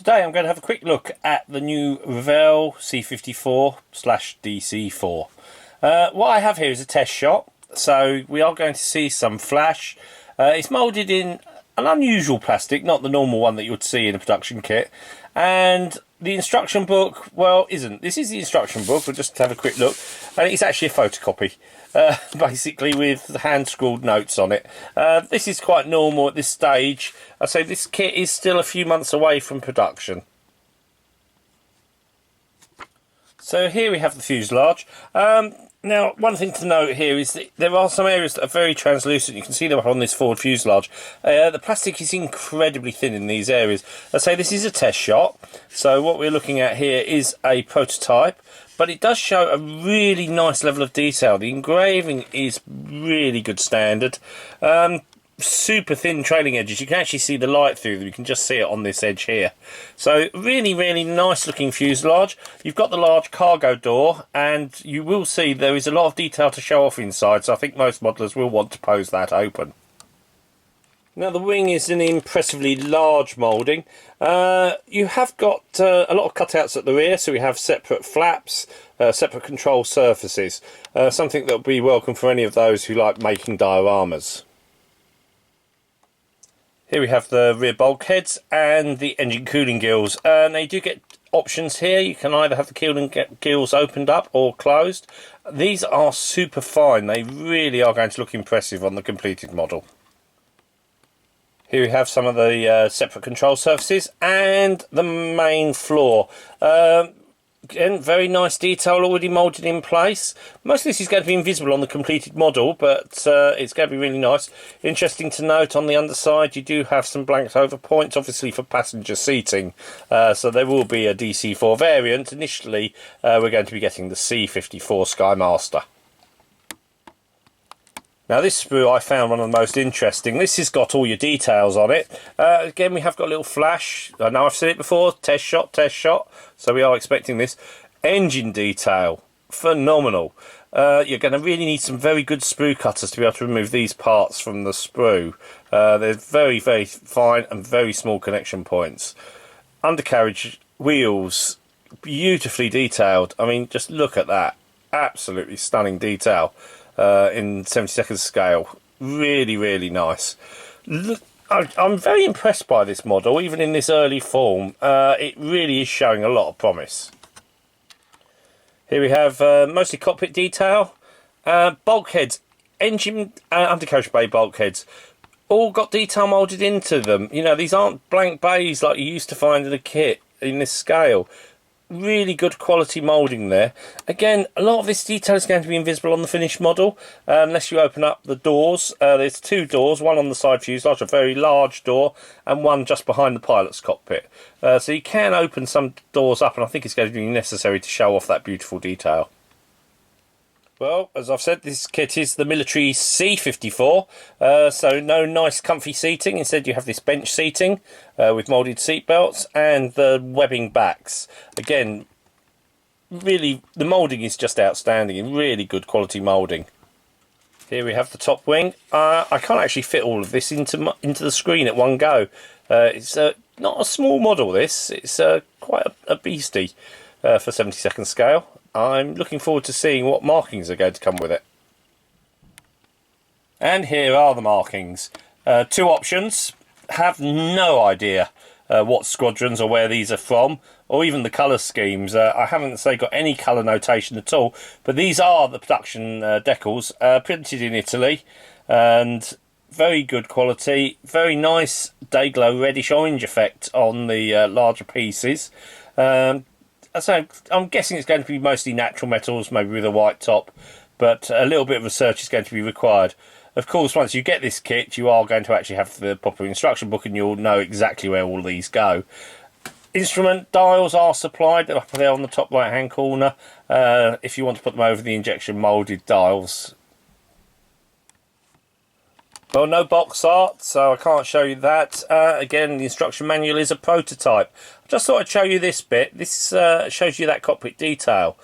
Today I'm going to have a quick look at the new Revell C-54/DC4. What I have here is a test shot, so we are going to see some flash. It's moulded in an unusual plastic, not the normal one that you would see in a production kit. And the instruction book, well, isn't. This is the instruction book. We'll just have a quick look. And it's actually a photocopy, basically with hand-scrawled notes on it. This is quite normal at this stage. I say this kit is still a few months away from production. So here we have the fuselage. Now, one thing to note here is that there are some areas that are very translucent. You can see them on this forward fuselage. The plastic is incredibly thin in these areas. I say this is a test shot, so what we're looking at here is a prototype, but it does show a really nice level of detail. The engraving is really good standard. Super thin trailing edges. You can actually see the light through them. You can just see it on this edge here. So really nice looking fuselage. You've got the large cargo door, and you will see there is a lot of detail to show off inside, so I think most modelers will want to pose that open. Now the wing is an impressively large moulding. You have got a lot of cutouts at the rear, so we have separate flaps, separate control surfaces, something that will be welcome for any of those who like making dioramas. Here we have the rear bulkheads and the engine cooling gills. Now you do get options here. You can either have the cooling gills opened up or closed. These are super fine. They really are going to look impressive on the completed model. Here we have some of the separate control surfaces and the main floor. Again, very nice detail already moulded in place. Most of this is going to be invisible on the completed model, but it's going to be really nice. Interesting to note, on the underside you do have some blanked over points, obviously for passenger seating. So there will be a DC4 variant. Initially we're going to be getting the C-54 Skymaster. Now this sprue I found one of the most interesting. This has got all your details on it. Again, we have got a little flash. I know I've said it before, test shot. So we are expecting this. Engine detail, phenomenal. You're going to really need some very good sprue cutters to be able to remove these parts from the sprue. They're very fine and very small connection points. Undercarriage wheels, beautifully detailed. I mean, just look at that. Absolutely stunning detail. In 70-second scale. Really nice. Look, I'm very impressed by this model, even in this early form. It really is showing a lot of promise. Here we have mostly cockpit detail, bulkheads, engine undercarriage bay bulkheads, all got detail moulded into them. You know, these aren't blank bays like you used to find in a kit in this scale. Really good quality moulding there. Again, a lot of this detail is going to be invisible on the finished model unless you open up the doors. There's two doors, one on the side fuselage, a very large door, and one just behind the pilot's cockpit. So you can open some doors up, and I think it's going to be necessary to show off that beautiful detail. Well, as I've said, this kit is the military C-54, so no nice comfy seating. Instead you have this bench seating with moulded seat belts and the webbing backs. Again, really, the moulding is just outstanding and really good quality moulding. Here we have the top wing. I can't actually fit all of this into the screen at one go. It's not a small model, this. It's quite a beastie for 70-second scale. I'm looking forward to seeing what markings are going to come with it. And here are the markings. Two options. Have no idea what squadrons or where these are from, or even the colour schemes. I haven't, say, got any colour notation at all, but these are the production decals, printed in Italy, and very good quality. Very nice day glow reddish orange effect on the larger pieces. So I'm guessing it's going to be mostly natural metals, maybe with a white top, but a little bit of research is going to be required. Of course, once you get this kit, you are going to actually have the proper instruction book, and you'll know exactly where all these go. Instrument dials are supplied up there on the top right hand corner if you want to put them over the injection moulded dials. Well, no box art, so I can't show you that. Again, the instruction manual is a prototype. I just thought I'd show you this bit. This shows you that cockpit detail.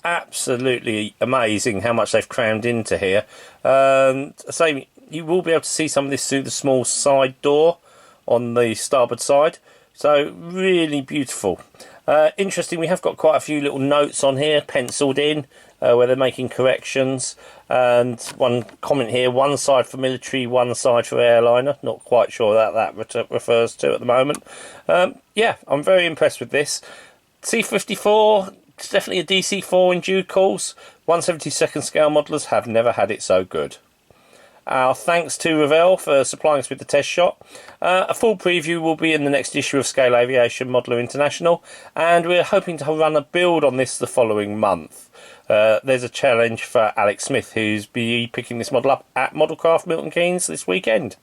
Absolutely amazing how much they've crammed into here. So you will be able to see some of this through the small side door on the starboard side. So really beautiful. Interesting, we have got quite a few little notes on here penciled in where they're making corrections, and one comment here, one side for military, one side for airliner. Not quite sure that refers to at the moment. Yeah, I'm very impressed with this. C-54, it's definitely a DC-4 in due course. 1/72 scale modelers have never had it so good. Our thanks to Revell for supplying us with the test shot. A full preview will be in the next issue of Scale Aviation Modeller International, and we're hoping to run a build on this the following month. There's a challenge for Alex Smith, who's be picking this model up at Modelcraft Milton Keynes this weekend.